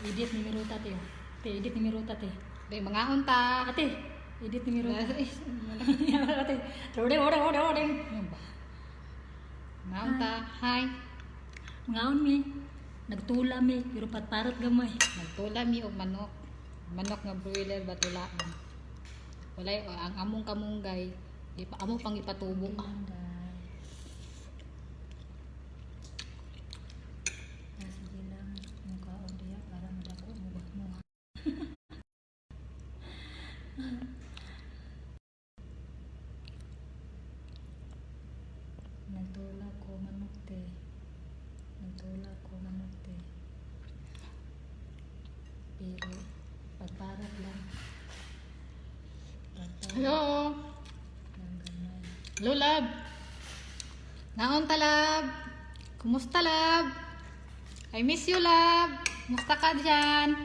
Edit ni Miruta te. Te, edit ni Miruta te. Day mga unta. Ate, edit ni Miruta. Ate, ode. Mga unta. Hi. Ngaon mi. Nagtula mi, pero patparot gamay. Nagtula mi og manok. Manok nga broiler batulaan. Walay ang among kamunggay. Amo pang ipatubo. Sige lang, mukha o diya para madako mo ba mo. Nagtula ko manok te. Nagtula ko manok te. Pero pagparat lang. Hello. Lang gamay. Hello, lab. Naunta, lab. Kumusta, lab? I miss you, lab. Kumusta ka dyan?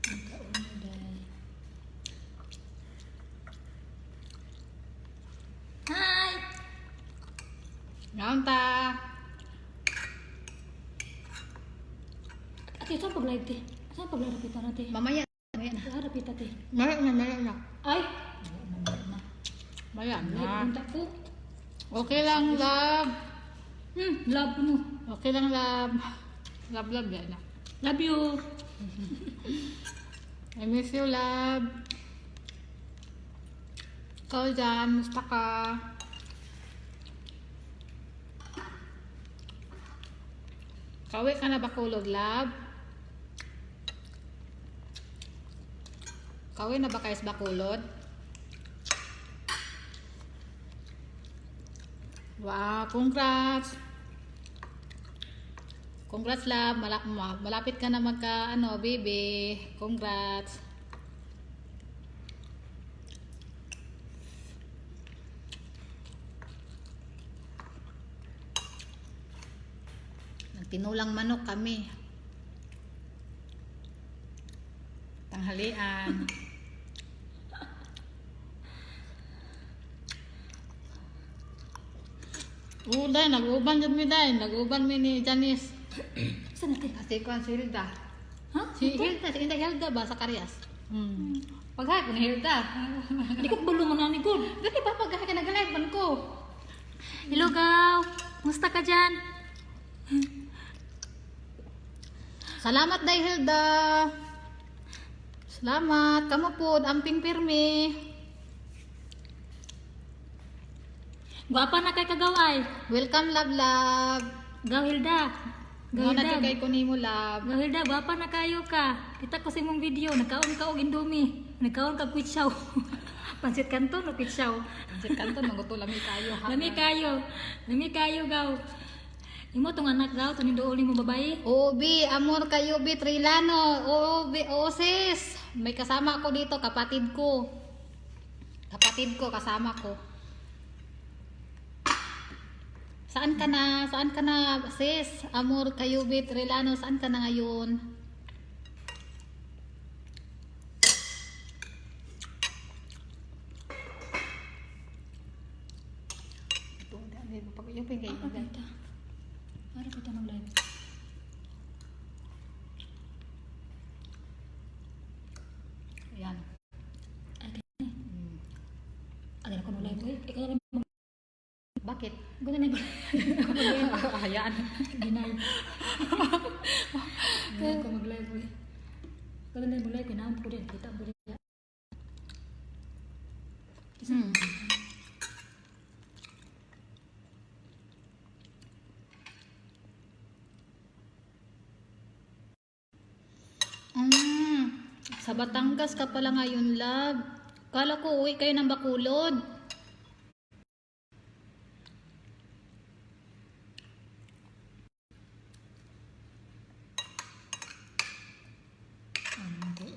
Ang kaon mo day. Hi! Naunta. Ate, saan pag-live te? Saan pag-live rapita na te? Mamaya. Mamaya na. Ah, rapita te. Maya na. Ay! Maya Live na. punta ko. Okay lang, lab. Love mo. Okay lang, lab. Lab, yan na. Love you. I miss you, lab. Ikaw dyan, musta ka? Kawi ka na ba kulog, lab? Kawi na ba kayo sa bakulod? Wow, congrats! Congrats, lab. Malapit ka na magka, baby. Congrats. Nagtinulang manok kami. Tanghalian. Dahil, nag-uban dyan mi, dahil. Nag-uban mi ni Janice. Saan natin? Kasi ko si Hilda. Ha? Si Hilda ba sa Karyas? Paghay ko ni Hilda. Hindi ko bulungan na ni God. Dali ba paghay ka nag-live man ko? Hello, Gaw. Musta ka dyan? Salamat dahil Hilda. Salamat. Kamu po, amping pirmi. Guwapa na kay kagaway. Welcome, love. Gaw Hilda. Gaw Gaw na Hilda. kay ko ni mo, love. Gaw Hilda, guwapa na kayo ka. Kita ko sa imong video. Nagkaon ka og indomie. Nagkaon ka kwitsaw. Pansit kanton o kwitsaw. Sa kanto, maguto lami kayo. Ha? Lami kayo, Gaw. Imo tong anak Gaw, tunin doon mo babae. Obi, amor kayo, Bi Trilano. Obi, sis. May kasama ako dito, kapatid ko. Kasama ko. Saan ka na, sis? Amor kayo, Bi Trilano. Saan ka na ngayon? Yung pingay mo. Para kita mag-live. Ayan. Ada ako mag-live ko. Ikaw na Bakit? Guna na ba? Ayan. Deny. Kaya ako mag-live ko. Kaya na mag-live ko. Naam ko din. Kita ko din. Sa Batangas ka pala ngayon, love. Kala ko uwi kayo ng Bacolod.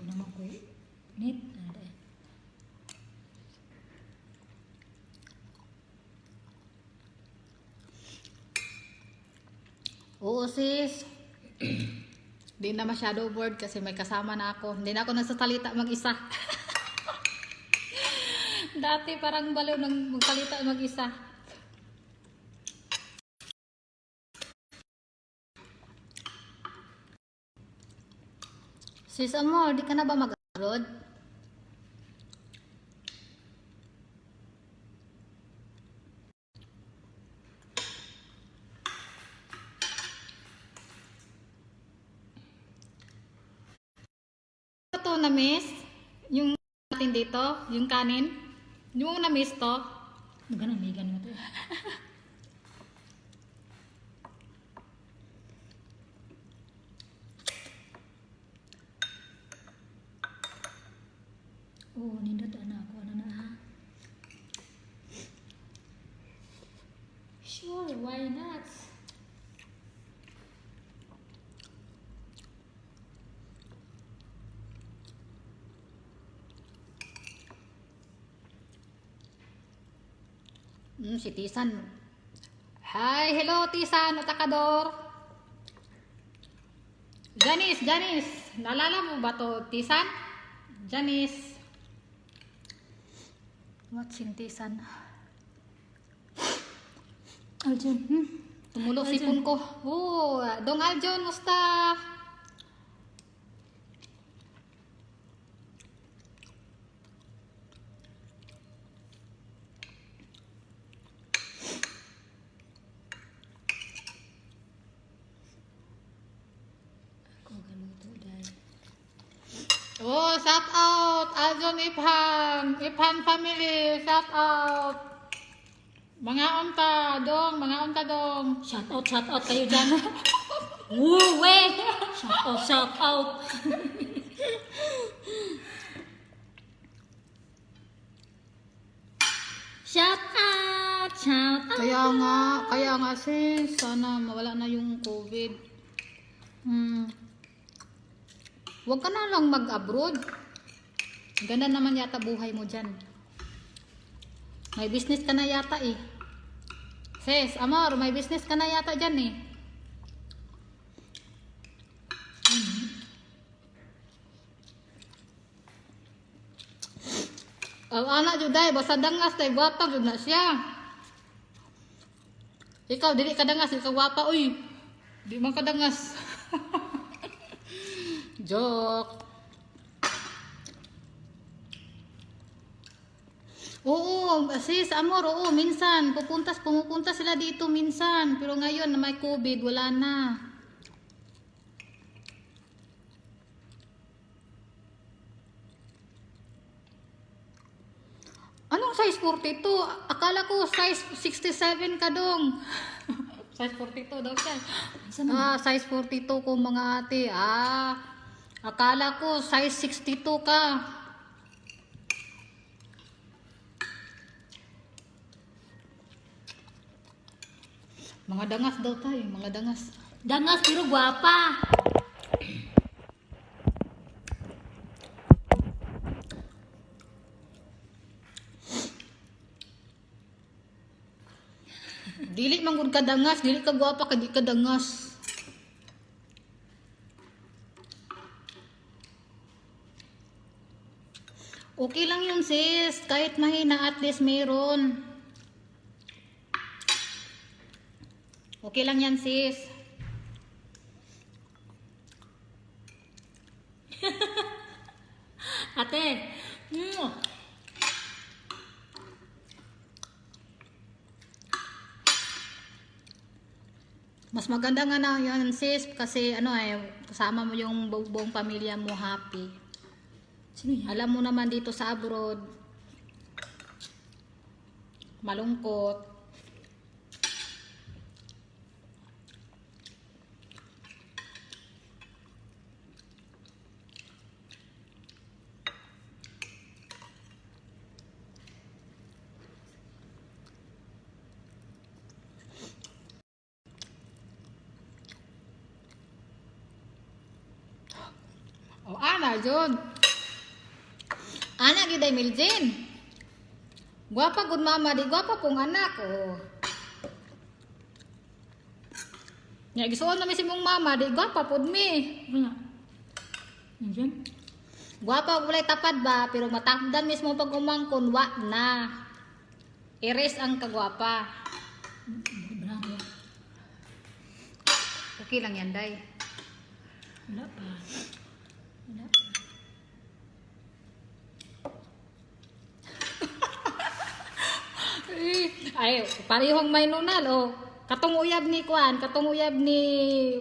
Naman ko Net. Ada. Oo, sis. Hindi na masyado bored kasi may kasama na ako. Hindi na ako nagsasalita mag-isa. Dati parang baliw nang magsalita mag-isa. Sis Amor, di ka na ba mag-abroad? Ito na-miss? Yung natin dito, yung kanin? Yung na-miss to? Ganun, may ganun ito. Oh, nindot anak ko. Ano na ha? Sure, why not? Si Tisan. Hi, hello Tisan, Otakador. Janice. Naalala mo ba to, Tisan? Janice. Watching Tisan. Aljon, Tumulo sipon ko. Oh, Dong Aljon, musta? ako galuto dahil. Oh, shout out Aljon Iphan family, shout out. Mga unta dong. Shout out kayo dyan. Woo, we! Shout out. Shout out. Kaya nga sis, sana mawala na yung COVID. Huwag ka na lang mag-abroad. Ganda naman yata buhay mo dyan. May business ka na yata eh. Sis, Amor, may business ka na yata dyan eh. Anak juday, basta dangas tay gwapa jud na siya. Ikaw dili ka dangas, ikaw gwapa uy. Di man ka dangas. Joke. Oo, sis, Amor, oo, minsan pumupunta sila dito minsan, pero ngayon na may COVID, wala na. Anong size 42? Akala ko size 67 ka dong. Size 42 daw siya. Size 42 ko mga ate. Akala ko size 62 ka. Mga dangas daw tayo, mga dangas. Dangas pero guwapa. Dili man gud ka dangas, dili ka gwapa ka di ka dangas. Okay lang yun sis, kahit mahina at least meron. Okay lang yan sis. Ate. Mas maganda nga na yan sis kasi kasama mo yung buong pamilya mo happy. Sino yan? Alam mo naman dito sa abroad, malungkot. Ana, John. Ana, giday Miljin. Guwapa gud mama, di guwapa pong anak. Nya gisuon na mi si mong mama, di guwapa pud mi. Ano nga? Nandiyan? Guwapa walay tapad ba, pero matapdan mismo pag umangkon wa na. Erase ang kagwapa. Bravo. Okay lang yan, day. Wala pa. Ay, parehong may nunal oh. Katong uyab ni Kwan, katong uyab ni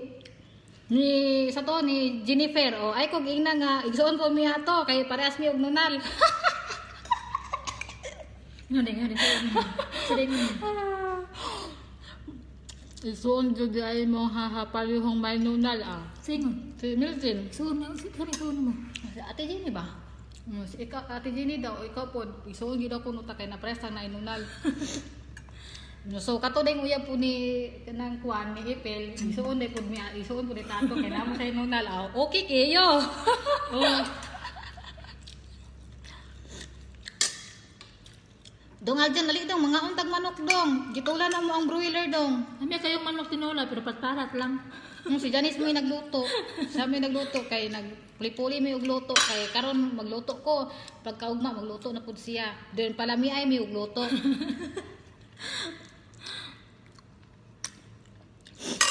sa to ni Jennifer oh. Ay kog ina nga igsuon ko miya to kay parehas mi og nunal. Ngani. Sering. Igsuon jud ay mo ha parehong may nunal ah. Singon. Si Milton. Suon mo. Si Ate Jenny ba? Si ikaw, Ate Jenny daw, ikaw po, isuon gid ako nuta kay na presa na inunal. So kato ding uyab po ni kanang kuan ni Ipel, isuon day pud mi, isuon pud ni tato kay namo sa inunal. Ah, okay kayo. Oh. Dong aljan dali dong mga untag manok dong. Gitulan na mo ang broiler dong. Ami kayong manok tinola pero patparat lang. Si Janice mo nagluto. Sa mi nagluto kay nagpuli-puli mi og luto kay karon magluto ko. Pagkaugma magluto na pud siya. Doon pala mi ay mi og luto.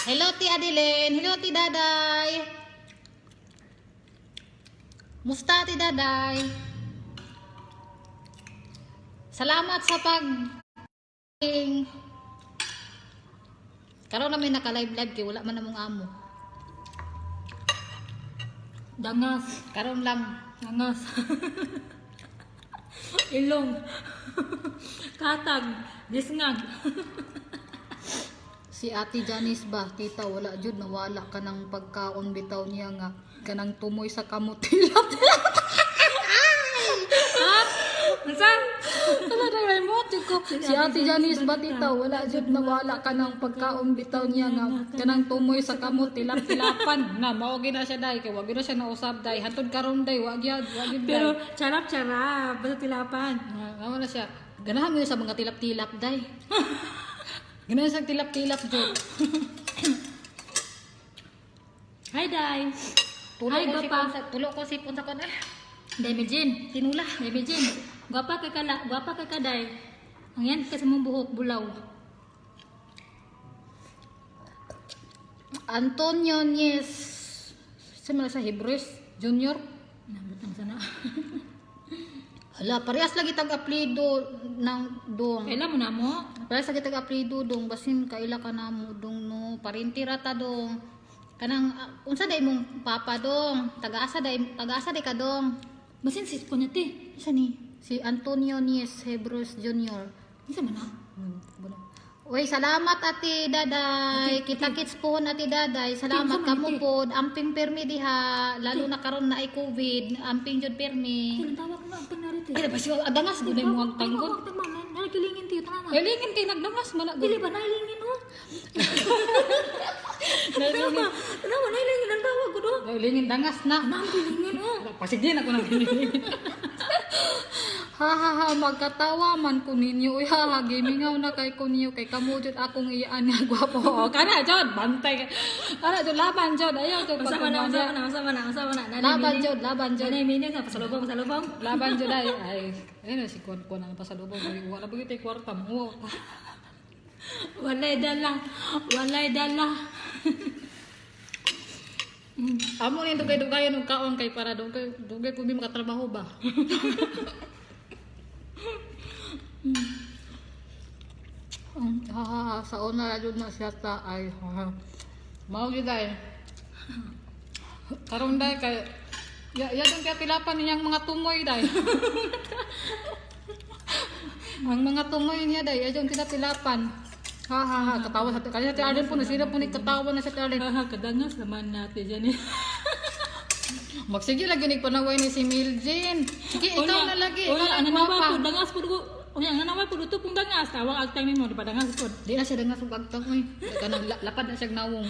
Hello Ti Adeline, hello Ti Daday. Musta Ti Daday? Salamat sa karon na may naka-live kay wala man namong amo. Dangas. Karon lang. Dangas. Ilong. Katag. Disngag. Si Ate Janice ba, tita, wala jud nawala ka ng pagkaon bitaw niya nga kanang tumoy sa kamot tilap. Unsa? Wala na may moto ko. Si Ate Janice ba, tita, wala jud nawala ka ng pagkaon bitaw niya nga kanang tumoy sa kamot tilap-tilapan. Na mao gina siya dai kay wag na siya nausab dai. Hantod karon dai wag gyud Pero charap-charap. Basta tilapan. Ngamo na siya. Ganahan mo yun sa mga tilap-tilap dai. Ganahan sa tilap-tilap jud. Hi, Day. Hi, Gapa. Tulo ko sipon sa kon. Demijin. Tinula. Demijin. Gwapa kay Kaday. Ang yan kasi mong buhok, bulaw. Antonio Nies. Sama sa Hebrews Junior. Nabutang sana. Hala, parehas lagi tag-aplido ng dong. Kailan mo na mo? Parehas lagi tag-aplido dong. Basin kaila ka na mo dong no. Parintira ta dong. Kanang, unsa day mong papa dong. Tagaasa day ka dong. Basin sis ko niya, te. Isa ni? Si Antonio Nies Hebrews Junior. Isa man na? Uy, salamat Ate Daday. Kita-kits po Ate Daday. Salamat Ate, kamo ate. po. Amping permi diha. Lalo na karon na ay COVID. Amping jud permi. Kailan tawag mo ang panarite? Kaya ba siya adangas gud mo ang tanggol. Nalagilingin tiyo, tama. Ilingin kay nagdangas man gud. Dili ba nailingin mo? Nailingin. Tama, nailingin ang tawag ko do. Ilingin dangas na. Nailingin oh. Pasigin ako nang ilingin. Ha, magkatawa man ko ninyo. Uy, gimingaw na kay ko niyo. Kay kamo jud akong iyaan nga gwapo. O, kana jud, bantay. Kana jud, laban jud. Ayaw jud. Usama na. Laban jud. Nanay minis na, pasalubong. Laban jud ay. Ayun na si Kwan ang pasalubong. Wala ba yung kwarta mo? Walay dala. Amo ni dugay-dugay ng kaon kay para dugay ko di makatrabaho ba. Sa una ra jud na siya ta ay. Mao gyud ay. Karon day kay ya dong kay tilapan niyang mga tumoy day. Ang mga tumoy niya day, adong tilapan. Katawa sa kanya si Arden po na sila po ni katawa na sa Arden. Kadangas naman natin dyan eh. Magsige lagi ni panaway ni si Miljin. Sige, ikaw na lagi. Una, ang nanawa po, dangas po ko. Unya, ang nanawa po, ito pong dangas. Tawang agtang mo, di ba dangas po? Di na siya dangas ug agtang oy. Kanang lapad na siya nawong.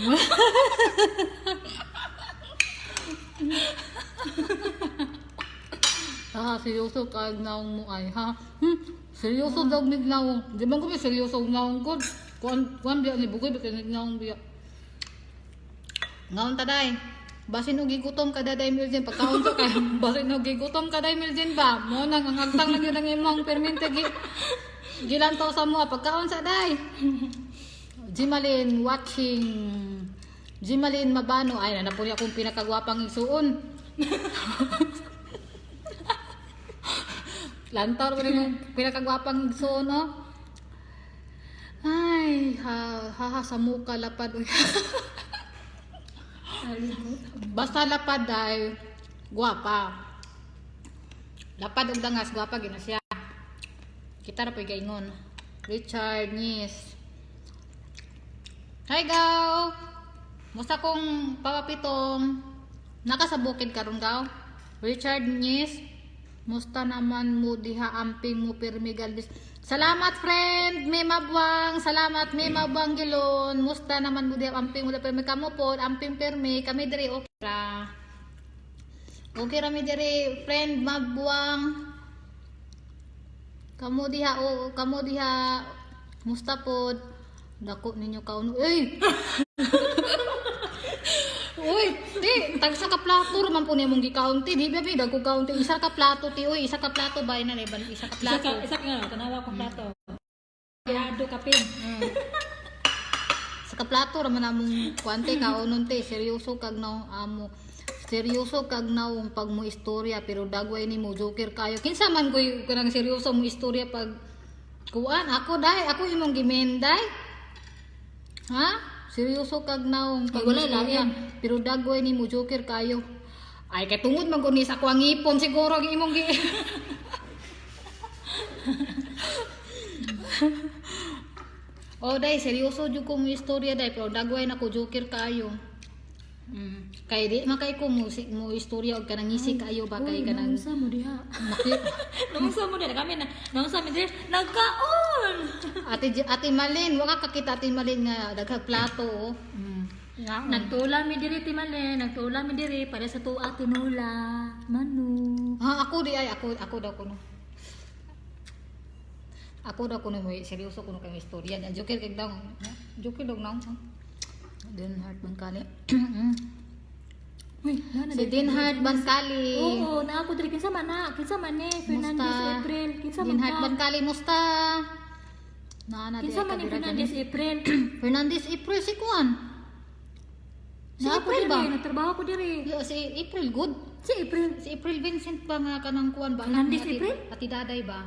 Seryoso ka nawong mo ay ha. Seryoso daw mig nawong. Di man ko may seryoso og nawong ko. Kuan biya ni bugoy ba kay nawong biya. Ngawon taday. Basin og gigutom ka daday Miljin pagkaon to kay basin og gigutom ka daday Miljin ba. Mo nang ang agtang lang yun ang imong permente gilantaw sa mo pagkaon sa day. Jimalin watching. Jimalin Mabano ay na po niya akong pinakagwapang isuon. Lantaw mo rin yung pinakagwapang igsoon, no? Ay, sa muka lapad. Uy. Basta lapad ay gwapa. Lapad og dangas, gwapa gina siya. Kita ra po'y gaingon. Richard Nis. Hi, gaw! Musta kong papapitong nakasabukid karon gaw? Richard Nis. Musta naman mo diha amping mo pirmi galbis. Salamat friend, may mabwang. Salamat may mabwang gilon. Musta naman mo diha amping mo pirmi kamo pod, amping pirmi kami diri okay ra. Okay ra mi diri friend mabwang. Kamu diha musta pod? Dako ninyo kaon. Uy. Uy, di, tag sa ka plato man po niya mong gikaon ti, di ba dago kaon ti, isa ka plato ti, uy, isa ka plato ba na ban isa ka plato. Isa ka nga, tanawa ko plato. Yado kapin. Sa ka plato ra man among kuante kaonon ti, seryoso kag naw amo. Seryoso kag naw pag mo istorya pero dagway nimo joker kayo. Kinsa man koy kanang seryoso mo istorya pag kuan ako imong gimenday. Ha? Seryoso kag naong pag wala istorya, lang pero dagway nimo joker kayo. Ay kay tungod man kunis ako ang ipon siguro ang imong gi. Oh day seryoso jud ko mo istorya day pero dagway na ko joker kayo. Kay di makay ko mo istorya og kanang ngisi kayo ba kay kanang Naunsa mo diha. makit. Naunsa mo diha kami na. Naunsa mi diri nagkaon. Ate Malin, wa ka kakita Ate Malin nga daghang plato oh. Nagtula mi diri Timale, nagtula mi diri para sa tuwa tinula. Manu. Ha, ako di ay ako daw kuno. Ako daw kuno mo seryoso kuno kang istorya. Joker kay daw. Joker daw naon. Den Heart Bancali. Uy, Si Den Heart Bancali. Oo, na ako diri kinsa man ni Fernandez April. Kinsa man Den Heart ka? Bancali musta? Na di Kinsa man ni Fernandez April? Fernandez April si Kuan. Si Na ako April ba? diri, nagtrabaho ko diri. Yo, si April good. Si April. Si April Vincent ba nga kanang Kuan ba? Fernandez Ati- April? Ati Daday ba?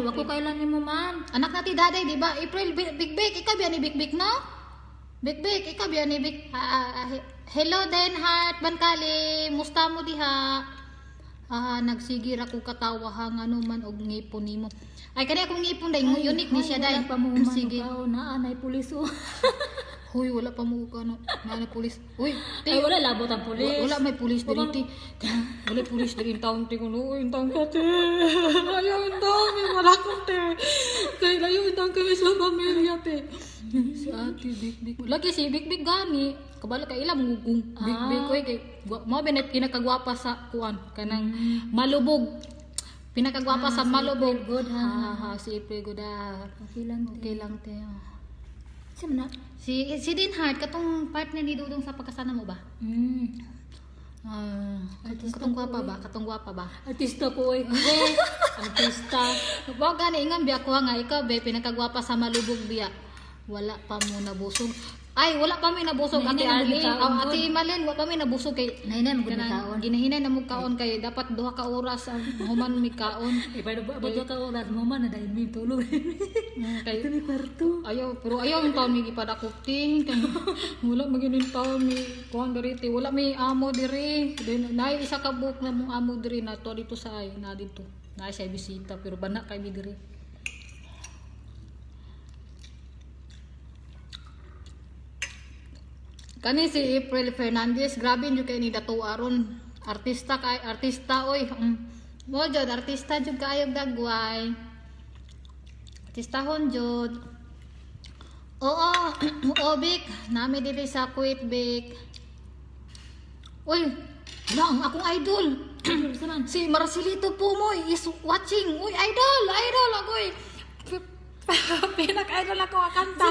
Wako kailan ni mo man. Anak na ti Daday, di ba? April, Big Big, ikaw biya ni Big Big, no? Big Big, ikaw biya ni Big... hello, Den Heart, Bancali, musta mo diha? Nagsigir ako katawa hang ano man og ngipon nimo. Ay, kani akong ngipon day, unique ni siya day. Wala pa mo man Sige. ikaw na anay pulis o. Huy, wala pa mo ka no. Nana pulis. Uy, Ay wala labot ang pulis. Wala may pulis diri ti. Wala pulis diri in town ti kuno. In town ka ti. Ayaw in town mi wala kong ti. Kay layo in town kami sa pamilya ti. Si Ate Big Big. Lagi si Big Big gani. Kabalo kay ila mugugong. Big Big koy kay mo benet pinakagwapa sa kuan kanang malubog. Pinakagwapa sa malubog. Good ha. Si April good ha. Okay lang. Okay lang te. Sa man. Si Den Heart katong partner ni Dudong sa pagkasana mo ba? Katong gwapa ba? Katong gwapa ba? Artista ko oy. Artista. Wa gani ingam biya ko nga ikaw be pinakagwapa sa malubog biya. Wala pa mo nabusog. Ay, wala pa mi nabusog Ate Nahinay na mo Arlene. gikaon, Ate Malin, wala pa mi nabusog kay Nahinay mo kanang gikaon. ginahinay na mo kaon kay dapat duha ka oras ang human mi kaon. Iba ba ka oras mo man na dahil mi tulog. Kay Ito ni kwarto. ayaw ang taon mi gipadakupting kay wala maginin taon mi kuan diri ti wala mi amo diri then nay isa ka book na mong amo diri na to dito sa ay na dito na siya bisita pero bana kay mi diri. Kani si April Fernandez, grabe nyo kayo ni Dato Aron. Artista oy. Mo jud artista jud kayo dagway. Artistahon jud. Oo, Bik, nami diri sa Kuwait Bik. Uy, lang akong idol. Sa man. Si Marcelito Pumoy is watching. Uy, idol ako eh. Pinak-idol ako akanta.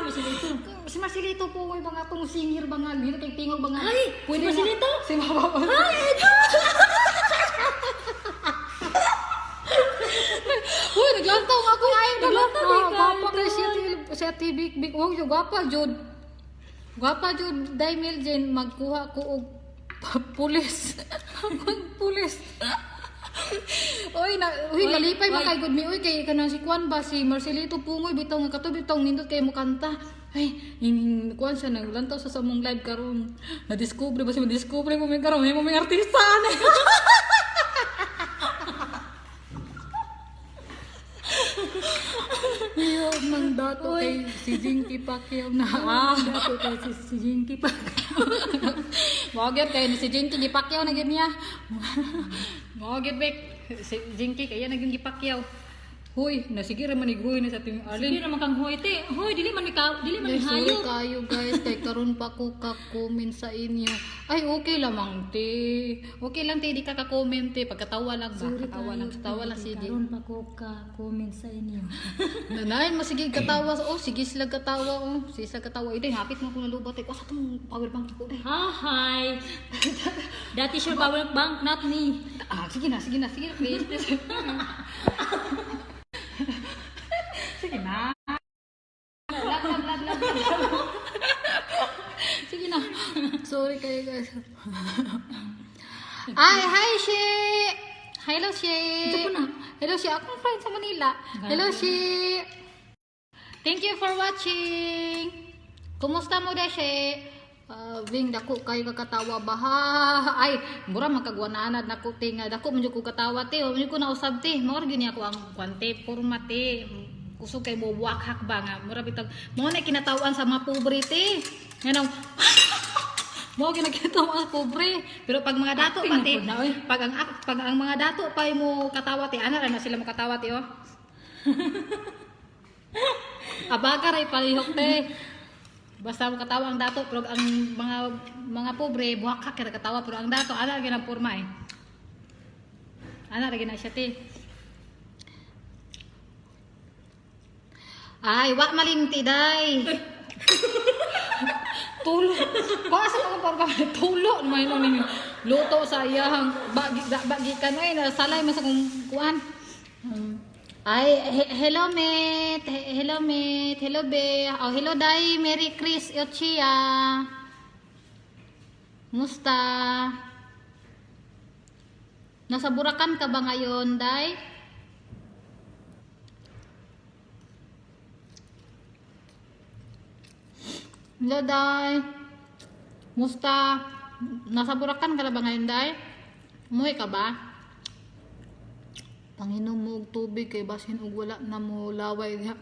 Si Marcelito Pumoy ba nga tong singer ba nga dito kay tingog ba nga. Ay, si Marcelito? Si Mama. Ay, ito. Uy, naglantaw nga akong idol. Naglantaw ka, Gwapa idol. kay si Ate Big. Oh, yung gwapa jud. Gwapa jud Daimel Jen magkuha ko og Pulis. Pulis. Uy, nalipay man kay good me. Uy, kay kanang si Kwan ba si Marcelito Pungoy bitaw nga katubi tong nindot kay mo kanta. Ay, Kwan siya naglantaw sa samong live karon. Na-discover ba si ma-discover mo may karon, may artista na. Yo, mang dato kay si Jinky Pacquiao na. Dato kay si Jinky Pacquiao. Mogit kay si Jinky Pacquiao na gid niya. Mogit bek si Jinky kaya naging Pacquiao. Huy, nasigir man iguy na sa ting Sige alin. naman kang hoy te. Hoy, dili man Sorry hayo. kayo guys, kay karon pa ko ka-comment sa inyo. Ay, okay lamang te. Okay lang te, di ka ka-comment te. Pagkatawa lang ba? Katawa lang sige. Karon pa ko ka comment sa inyo. Nanay, masigig katawa. Oh, sige sila katawa. Oh, sisa katawa. Ito, hapit mo ko na lubot. Asa tong power bank ko dai. Hi. That is your power bank, not me. Sige na, please. Sige na. Lag. Sige na. Sorry kayo guys. Ay, hi, She! Hello, She! Ito po na. Hello, She. Akong friend sa Manila. Hello, She! Thank you for watching. Kumusta mo da, She? Ving, dako kayo kakatawa ba? Ay, mura magkagwanaanad na ko tinga. Dako man ko katawa te. Hindi ko na usab te. Mura gini ako ang kwante format te. Kusog kay mo wakhak ba nga. Mura bitag mo na kinatawan sa mga pobre te. Ngano? Mo kinakitawa sa pobre. Pero pag mga dato pa te, pag ang mga dato pa mo katawa te, ana ra na sila makatawa te oh. Abaga ray palihok te. Basta mo katawa ang dato pero ang mga pobre buhak ka katawa pero ang dato ana gyud ang porma eh. Ana ra gyud na siya te. Ay, wa malinti day. Tulo. Ba sa mga porma tulo may no ninyo. Luto sa iyang bagi kanoy na salay mo sa kung kuan. Ay, hello mate, hello be, oh hello day, Merry Chris Ochia. Musta? Nasa Bulacan ka ba ngayon, day? Hello day. Musta? Nasa Bulacan ka na ba ngayon, day? Umuwi ka ba? Panginom mo og tubig kay basin og wala na mo laway diha.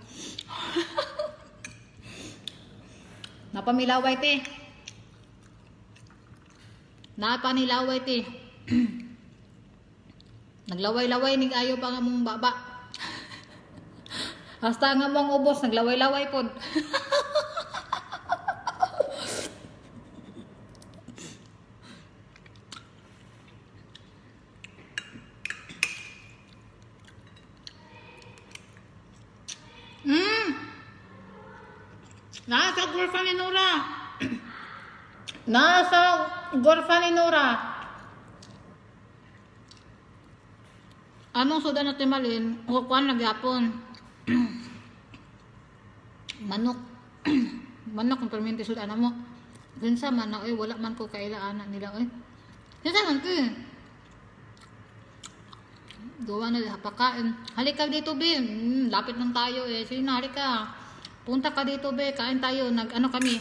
Napamilaway te. Napanilaway te. Naglaway-laway ning ayo pa nga mong baba. Hasta nga mong ubos naglaway-laway pod. Nasa gorfa ni Nora. Nasa gorfa ni Nora. Anong sudan natin malin? Kukuan nagyapon. Manok. Manok ang perminti sudan mo. Ginsa man na, wala man ko kailaan nila. Ginsa man ko gawa na pakain. Halika dito, Be. Lapit lang tayo eh. Sige na, halika. Punta ka dito, Be. Kain tayo. Nag-ano kami.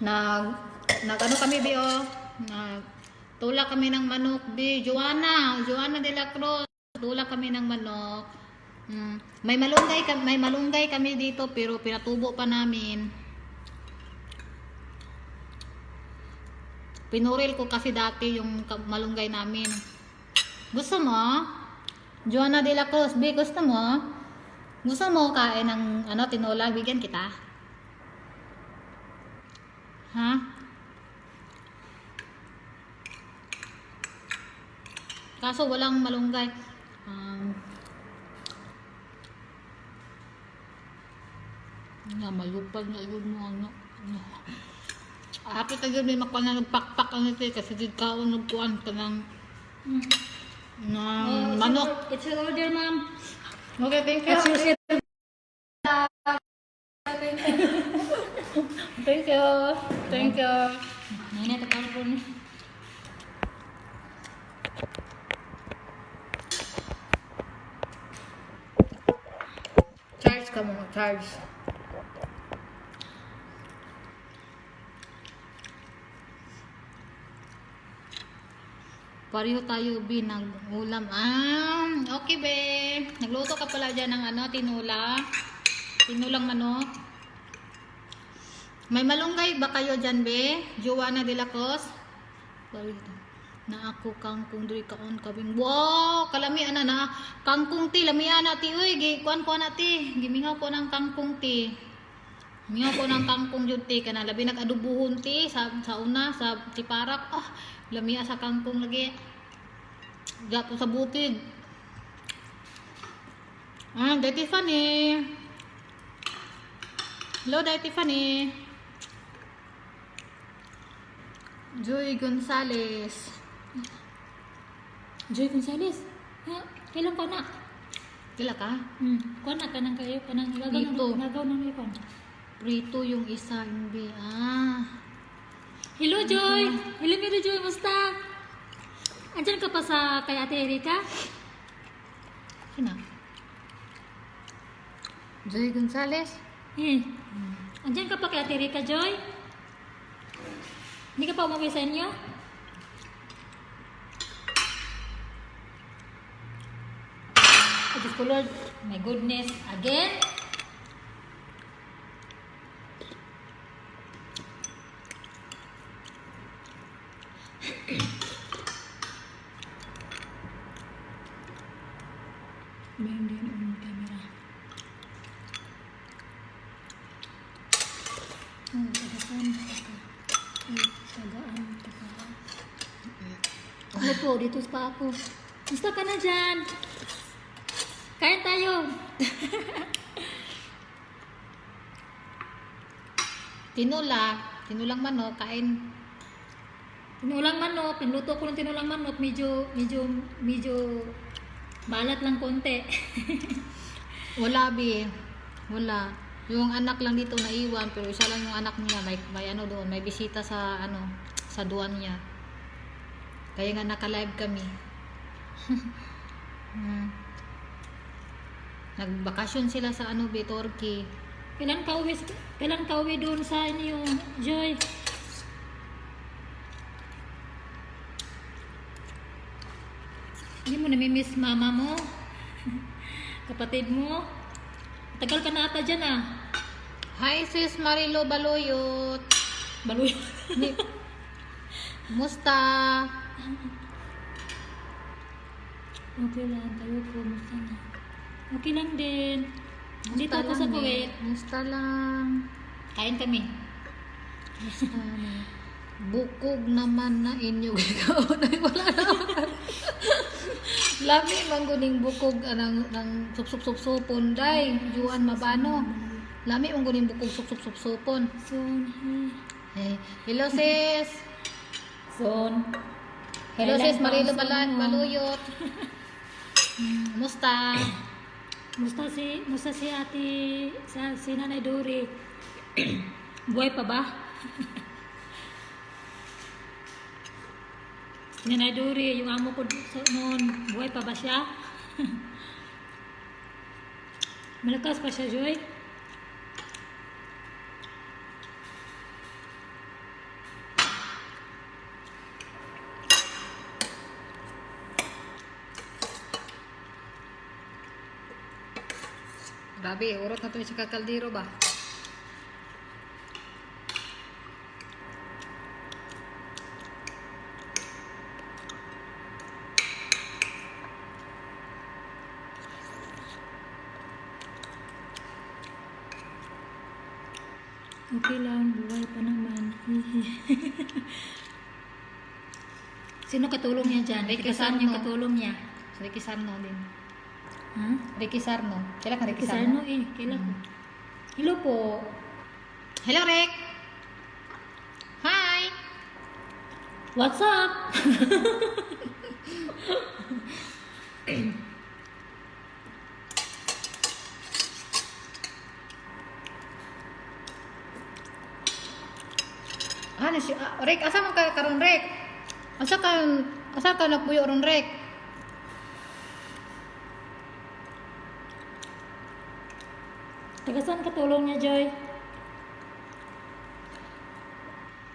Nag-ano kami, Be, oh. Tula kami ng manok, Be. Joanna de la Cruz. Tula kami ng manok. May malunggay kami dito, pero pinatubo pa namin. Pinuril ko kasi dati yung malunggay namin. Gusto mo? Joanna de la Cruz, Be, gusto mo? Gusto mo kain ng tinola? Bigyan kita? Ha? Kaso walang malunggay. Malupag na yun mo Hapit na yun may makuha na nagpakpak kasi di ka nagkuhan ka ng manok. It's your order, ma'am. Okay, thank you. Thank you. Thank you. Nene tekan pun ni. Charge ka mo, charge. Pareho tayo, Bi, nag-ulam. Okay, Be. Nagluto ka pala dyan ng ano, tinula. Tinulang manok. May malunggay ba kayo dyan, Be? Joanna de la Cruz? Na ako kangkong diri kaon kabing. Wow, kalami ana na kangkong ti lamian ati uy, kuan ko na ti. Gimingaw ko ng kangkong ti. Mingaw ko ng kangkong jud ti kana labi nag-adubuhon ti sa una sa tiparak. Lamia sa kangkong lagi. Gato sa bukid. Day Tiffany. Hello, Day Tiffany. Joy Gonzales. Joy Gonzales. Ha, kailan ko na? Kila ka? Ko na kanang kayo kanang Dito. nagaw nang ikon. Prito yung isa, hindi. Hello Joy. Hello Mary Joy, musta? Andiyan ka pa sa kay Ate Erika? Sina? Joy Gonzales? Andiyan ka pa kay Ate Erika, Joy? Hindi ka pa umuwi sa inyo? Oh, Diyos ko Lord. My goodness. Again? Hindi on camera. Ako po, dito pa ako. Gusto ka na dyan? Kain tayo. Tinulang manok, kain. Tinulang manok, pinluto ko ng tinulang manok, medyo balat lang konti. Wala, Bi. Wala. Yung anak lang dito naiwan, pero isa lang yung anak niya, may ano doon, may bisita sa ano, sa duwan niya. Kaya nga naka-live kami. Nagbakasyon sila sa ano, Bi, Turkey. Kailan ka uwi doon sa inyo, Joy? Hindi mo namimiss mama mo? Kapatid mo? Tagal ka na ata dyan ah. Hi, sis Marilo Baloyot. Baluy. Musta? Okay lang, tayo po. Musta na? Okay lang din. Dito ako sa Kuwait. Musta lang. Kain kami. Musta na. Bukog naman na inyo. Wala naman. Lami mangguning bukog ng sup-sup-supon. Day, Juan Mabano. Lami mangguning bukog sup-sup-supon. Son. Hello, sis. Son. Hello, sis Marilo Son. Baluyot. Musta? Musta si ate, si Nanay Dory? Buhay pa ba? Si Nanay Dory, yung amo ko noon, buhay pa ba siya? Malakas pa siya, Joy? Grabe, urot na to sa kakaldiro ba? Okay lang, buhay pa naman. Sino katulong niya dyan? Ricky Saan Sarno. yung katulong niya? Ricky Sarno din. Ha? Ricky Sarno. Kailan ka Ricky Kisarno Sarno? kailan ko? Hello po. Hello, Rick! Hi! What's up? Ano si Rek, asa man ka karon Rek? Asa ka nagpuyo ron Rek? Tagasan katulong niya, Joy.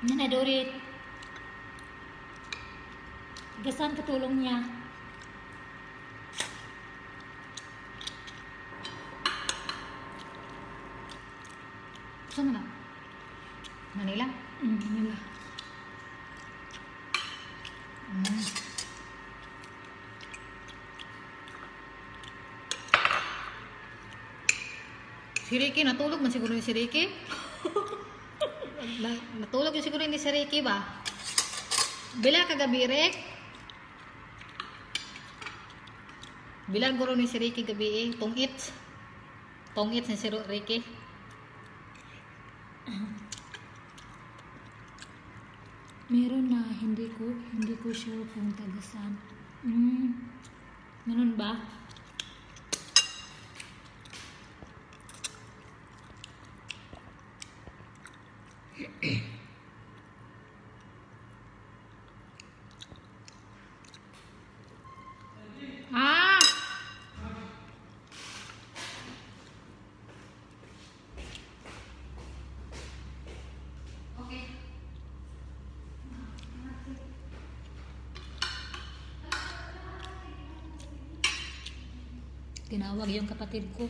Yan na, Dorit. Tagasan katulong niya. Saan na? Manila? Nila. Si Ricky, natulog man siguro yung si Ricky. Natulog yung siguro ni si Ricky ba? Bila kagabi, Rek? Bilang guro ni si Ricky gabi eh. Tungit ni si Ricky. Meron na, hindi ko sure kung tagasan. Ganun ba? Ah! Okay. Tinawag yung kapatid ko.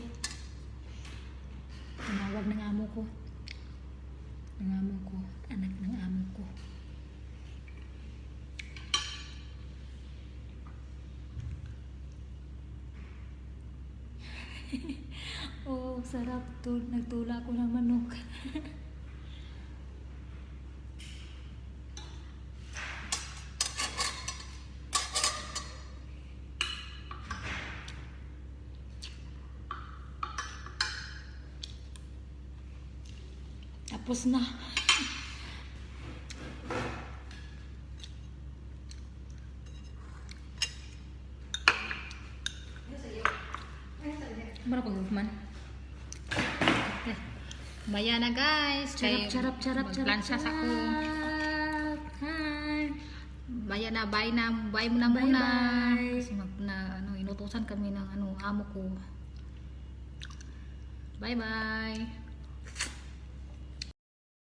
Tinawag ng amo ko. Anak ng amo ko. Oh, sarap to. Nagtula ko ng manok. Tapos na. Bara pag-ugman. Maya na guys. Charap. Magplansya sa ako. Hi. Maya na, bye mo na Bye, muna. bye. Kasi inutusan kami ng amo ko. Bye bye.